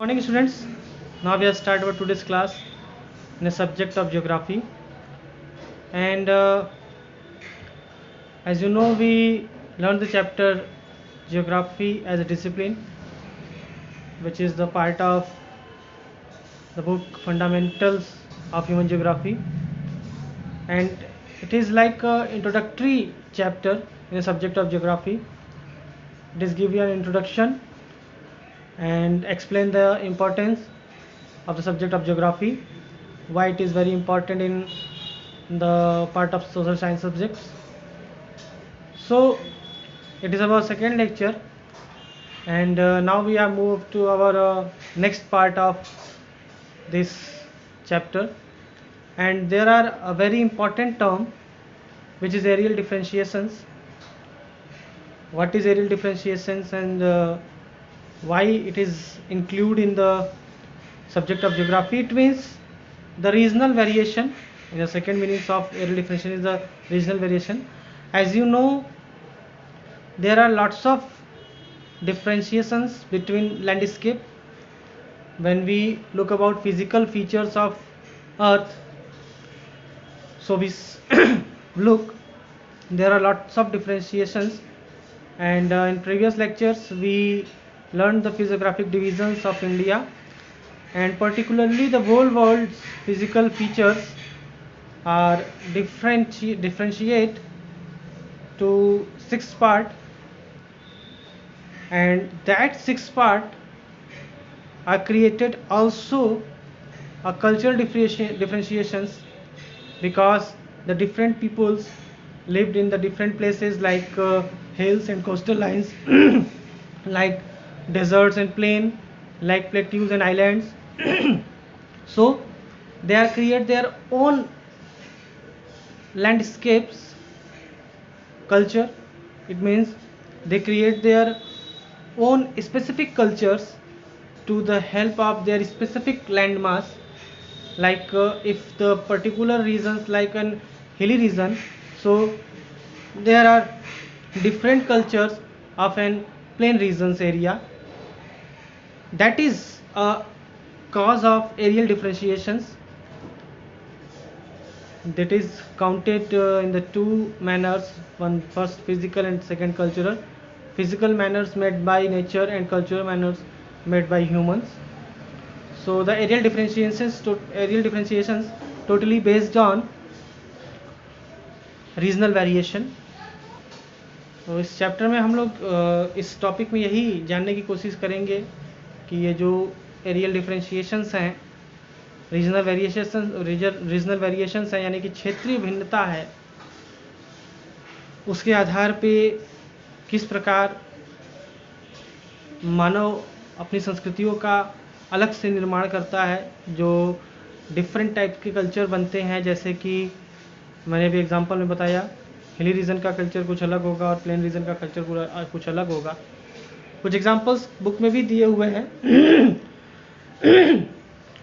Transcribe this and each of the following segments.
Morning students, now we have started our today's class in the subject of geography, and as you know we learned the chapter geography as a discipline, which is the part of the book Fundamentals of Human Geography, and it is like a introductory chapter in the subject of geography. It is give you an introduction and explain the importance of the subject of geography, why it is very important in the part of social science subjects. So it is our second lecture, and now we have moved to our next part of this chapter, and there are a very important term which is areal differentiations. What is areal differentiations and why it is included in the subject of geography? It means the regional variation. In the second meanings of areal differentiation is the regional variation. As you know, there are lots of differentiations between landscape. When we look about physical features of earth, so we look, there are lots of differentiations, and in previous lectures we learned the physiographic divisions of India, and particularly the whole world's physical features are differentiate to 6 part, and that 6 part are created also a cultural differentiations, because the different peoples lived in the different places like hills and coastal lines like deserts and plain, like plateaus and islands. So they are create their own landscapes culture. It means they create their own specific cultures to the help of their specific landmass. Like if the particular regions like an hilly region, so there are different cultures of an plain regions area. That is a cause of areal differentiations, that is counted in the two manners, one first physical and second cultural. Physical manners made by nature and cultural manners made by humans. So the areal differentiations totally based on regional variation. तो इस chapter में हम लोग इस topic में यही जानने की कोशिश करेंगे कि ये जो एरियल डिफरेंशिएशंस हैं, रीजनल वेरिएशंस हैं, यानी कि क्षेत्रीय भिन्नता है, उसके आधार पे किस प्रकार मानव अपनी संस्कृतियों का अलग से निर्माण करता है. जो डिफरेंट टाइप के कल्चर बनते हैं, जैसे कि मैंने भी एग्जांपल में बताया, हिली रीजन का कल्चर कुछ अलग होगा और प्लेन रीजन का कल्चर कुछ अलग होगा. कुछ एग्जांपल्स बुक में भी दिए हुए हैं,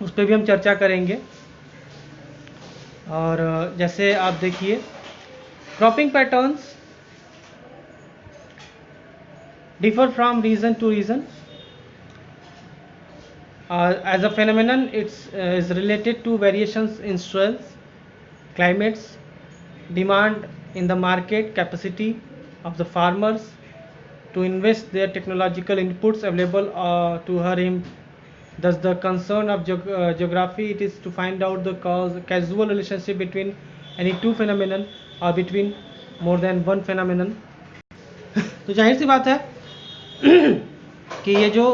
उस पर भी हम चर्चा करेंगे. और जैसे आप देखिए, cropping patterns differ from region to region. As a phenomenon, is related to variations in soils, climates, demand in the market, capacity of the farmers to invest their technological inputs available to him. Thus, the concern of geography it is to find out the causal relationship between any two phenomenon or between more than one phenomenon. तो जाहिर सी बात है कि ये जो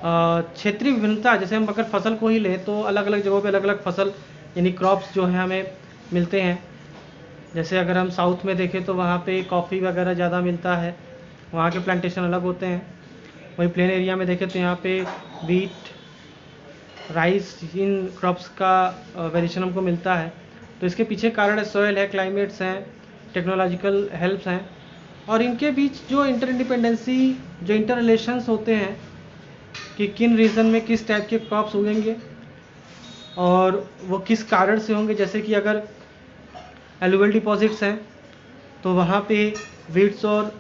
क्षेत्रीय विभिन्नता, जैसे हम अगर फसल को ही लें तो अलग अलग जगहों पे अलग अलग फसल यानी क्रॉप्स जो हैं हमें मिलते हैं. जैसे अगर हम साउथ में देखें तो वहाँ पे कॉफ़ी वगैरह ज़्यादा मिलता है, वहाँ के प्लांटेशन अलग होते हैं. वहीं प्लेन एरिया में देखें तो यहाँ पे वीट, राइस, इन क्रॉप्स का वेरिएशन हमको मिलता है. तो इसके पीछे कारण है सॉइल है, क्लाइमेट्स हैं, टेक्नोलॉजिकल हेल्प्स हैं, और इनके बीच जो इंटरडिपेंडेंसी, जो इंटर रिलेशंस होते हैं कि किन रीजन में किस टाइप के क्रॉप्स उगेंगे और वो किस कारण से होंगे. जैसे कि अगर एलुवियल डिपॉजिट्स हैं तो वहाँ पे वीट्स और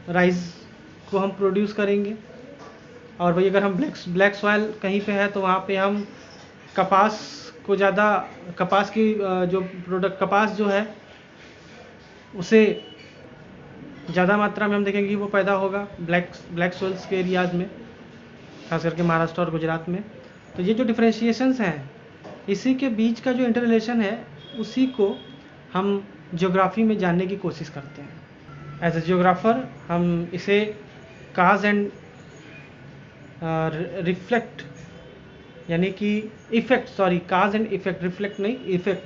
राइस को हम प्रोड्यूस करेंगे, और वही अगर हम ब्लैक सॉइल कहीं पे है तो वहाँ पे हम कपास को ज़्यादा, कपास की जो प्रोडक्ट कपास जो है उसे ज़्यादा मात्रा में हम देखेंगे कि वो पैदा होगा ब्लैक सॉइल्स के एरियाज़ में, खास करके महाराष्ट्र और गुजरात में। तो ये जो डिफ्रेंशिएशंस हैं, इसी के बीच का जो इंटर रिलेशन है, उसी को हम ज्योग्राफी में जानने की कोशिश करते हैं। एज ए जियोग्राफर हम इसे काज एंड रिफ्लेक्ट यानी कि effect, cause and effect, reflect नहीं, इफ़ेक्ट,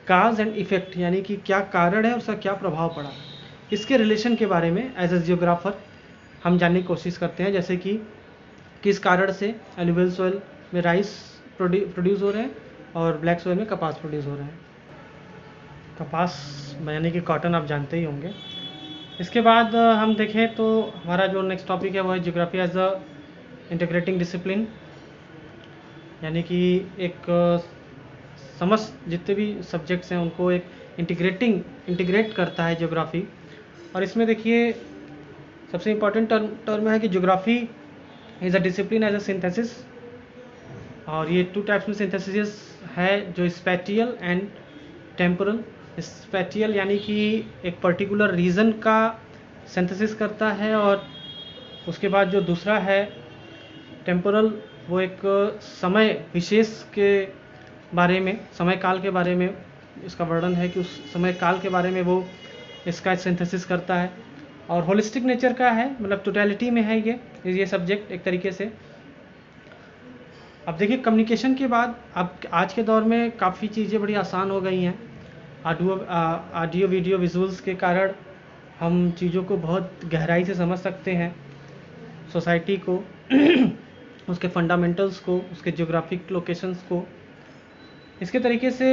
काज एंड इफ़ेक्ट यानी कि क्या कारण है और उसका क्या प्रभाव पड़ा, इसके रिलेशन के बारे में एज ए जियोग्राफर हम जानने की कोशिश करते हैं। जैसे कि किस कारण से एलुवियल सॉइल में राइस प्रोड्यूस हो रहे हैं और ब्लैक सॉइल में कपास प्रोड्यूस हो रहे हैं। कपास यानी कि कॉटन आप जानते ही होंगे। इसके बाद हम देखें तो हमारा जो नेक्स्ट टॉपिक है वो है geography as a integrating discipline, यानी कि एक समस्त जितने भी सब्जेक्ट्स हैं उनको एक इंटीग्रेट करता है जियोग्राफी। और इसमें देखिए सबसे इम्पॉर्टेंट टर्म है कि geography is a discipline as a synthesis, और ये 2 टाइप्स में सिंथेसिस है, जो स्पैटियल एंड टेम्पोरल। स्पैटियल यानी कि एक पर्टिकुलर रीजन का सिंथेसिस करता है, और उसके बाद जो दूसरा है टेम्पोरल, वो एक समय विशेष के बारे में, समय काल के बारे में इसका वर्णन है कि उस समय काल के बारे में वो इसका सिंथेसिस करता है। और होलिस्टिक नेचर का है, मतलब टोटलिटी में है ये सब्जेक्ट एक तरीके से। अब देखिए कम्युनिकेशन के बाद अब आज के दौर में काफ़ी चीज़ें बड़ी आसान हो गई हैं। ऑडियो वीडियो विजुअल्स के कारण हम चीज़ों को बहुत गहराई से समझ सकते हैं, सोसाइटी को उसके फंडामेंटल्स को, उसके ज्योग्राफिक लोकेशंस को। इसके तरीके से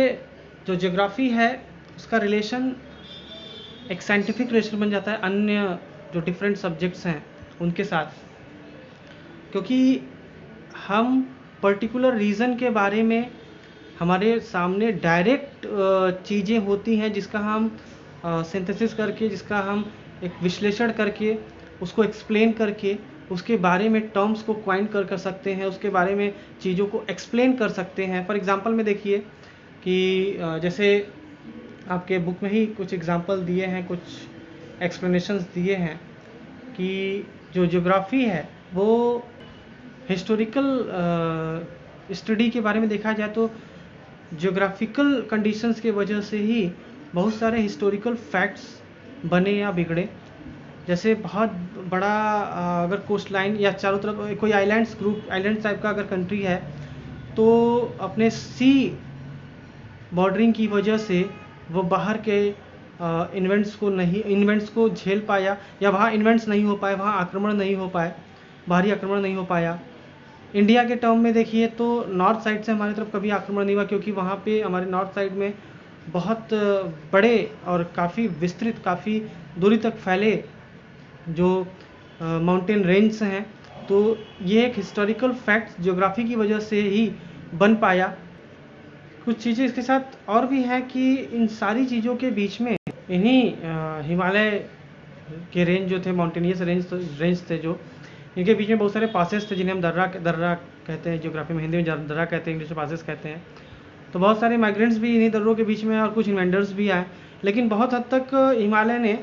जो ज्योग्राफी है उसका रिलेशन एक साइंटिफिक रिलेशन बन जाता है अन्य जो डिफरेंट सब्जेक्ट्स हैं उनके साथ, क्योंकि हम पर्टिकुलर रीज़न के बारे में हमारे सामने डायरेक्ट चीज़ें होती हैं जिसका हम सिंथेसिस करके, जिसका हम एक विश्लेषण करके, उसको एक्सप्लेन करके, उसके बारे में टर्म्स को क्वाइन कर सकते हैं, उसके बारे में चीज़ों को एक्सप्लेन कर सकते हैं। फॉर एग्जांपल में देखिए कि जैसे आपके बुक में ही कुछ एग्जांपल दिए हैं, कुछ एक्सप्लेनेशंस दिए हैं कि जो ज्योग्राफी है वो हिस्टोरिकल स्टडी के बारे में देखा जाए तो ज्योग्राफिकल कंडीशंस के वजह से ही बहुत सारे हिस्टोरिकल फैक्ट्स बने या बिगड़े। जैसे बहुत बड़ा अगर कोस्ट लाइन या चारों तरफ कोई आइलैंड टाइप का अगर कंट्री है, तो अपने सी बॉर्डरिंग की वजह से वो बाहर के इन्वेंट्स को झेल पाया, या वहाँ इन्वेंट्स नहीं हो पाए, वहाँ आक्रमण नहीं हो पाए, बाहरी आक्रमण नहीं हो पाया। इंडिया के टर्म में देखिए तो नॉर्थ साइड से हमारी तरफ कभी आक्रमण नहीं हुआ, क्योंकि वहाँ पे हमारे नॉर्थ साइड में बहुत बड़े और काफ़ी विस्तृत, काफ़ी दूरी तक फैले जो माउंटेन रेंज हैं। तो ये एक हिस्टोरिकल फैक्ट ज्योग्राफी की वजह से ही बन पाया। कुछ चीज़ें इसके साथ और भी हैं कि इन सारी चीज़ों के बीच में इन्हीं हिमालय के रेंज जो थे, माउंटेनियस रेंज थे, जो इनके बीच में बहुत सारे पासेस थे जिन्हें हम दर्रा कहते हैं, ज्योग्राफी में हिंदी में दर्रा कहते हैं, इंग्लिश में पासेस कहते हैं। तो बहुत सारे माइग्रेंट्स भी इन्हीं दर्रों के बीच में और कुछ इन्वेंडर्स भी आए, लेकिन बहुत हद तक हिमालय ने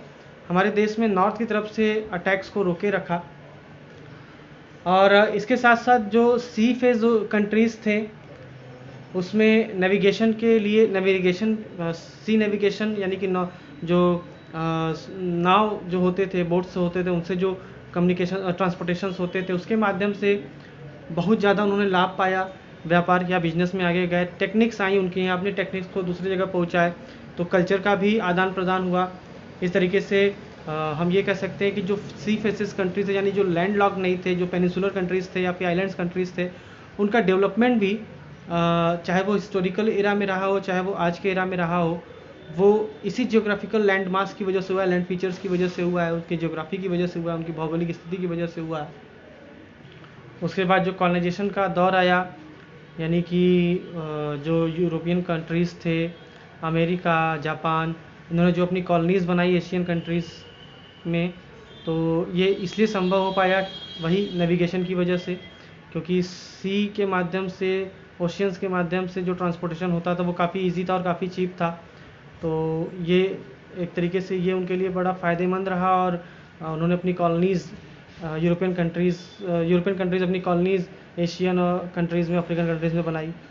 हमारे देश में नॉर्थ की तरफ से अटैक्स को रोके रखा। और इसके साथ साथ जो सी फेज कंट्रीज़ थे उसमें नेविगेशन के लिए सी नेविगेशन यानी कि जो नाव जो होते थे, बोट्स होते थे, उनसे जो कम्युनिकेशन ट्रांसपोर्टेशंस होते थे, उसके माध्यम से बहुत ज़्यादा उन्होंने लाभ पाया, व्यापार किया, बिजनेस में आगे गए, टेक्निक्स आई उनकी यहाँ, अपनी टेक्निक्स को दूसरी जगह पहुँचाए, तो कल्चर का भी आदान प्रदान हुआ। इस तरीके से हम ये कह सकते हैं कि जो सी फेसिस कंट्रीज थे, यानी जो लैंड लॉक नहीं थे, जो पेनिसुलर कंट्रीज़ थे या फिर आइलैंड्स कंट्रीज़ थे, उनका डेवलपमेंट भी चाहे वो हिस्टोरिकल एरा में रहा हो, चाहे वो आज के एरा में रहा हो, वो इसी जियोग्राफिकल लैंड मास की वजह से हुआ है, लैंड फीचर्स की वजह से हुआ है, उसकी ज्योग्राफी की वजह से हुआ है, उनकी भौगोलिक स्थिति की वजह से हुआ है। उसके बाद जो कॉलोनाइजेशन का दौर आया, यानी कि जो यूरोपियन कंट्रीज़ थे, अमेरिका, जापान, इन्होंने जो अपनी कॉलोनीज़ बनाई एशियन कंट्रीज़ में, तो ये इसलिए संभव हो पाया वही नेविगेशन की वजह से, क्योंकि सी के माध्यम से, ओशियंस के माध्यम से जो ट्रांसपोर्टेशन होता था वो काफ़ी इजी था और काफ़ी चीप था। तो ये एक तरीके से ये उनके लिए बड़ा फ़ायदेमंद रहा, और उन्होंने अपनी कॉलोनीज़ यूरोपियन कंट्रीज़ अपनी कॉलोनीज़ एशियन कंट्रीज़ में, अफ्रीकन कंट्रीज़ में बनाई।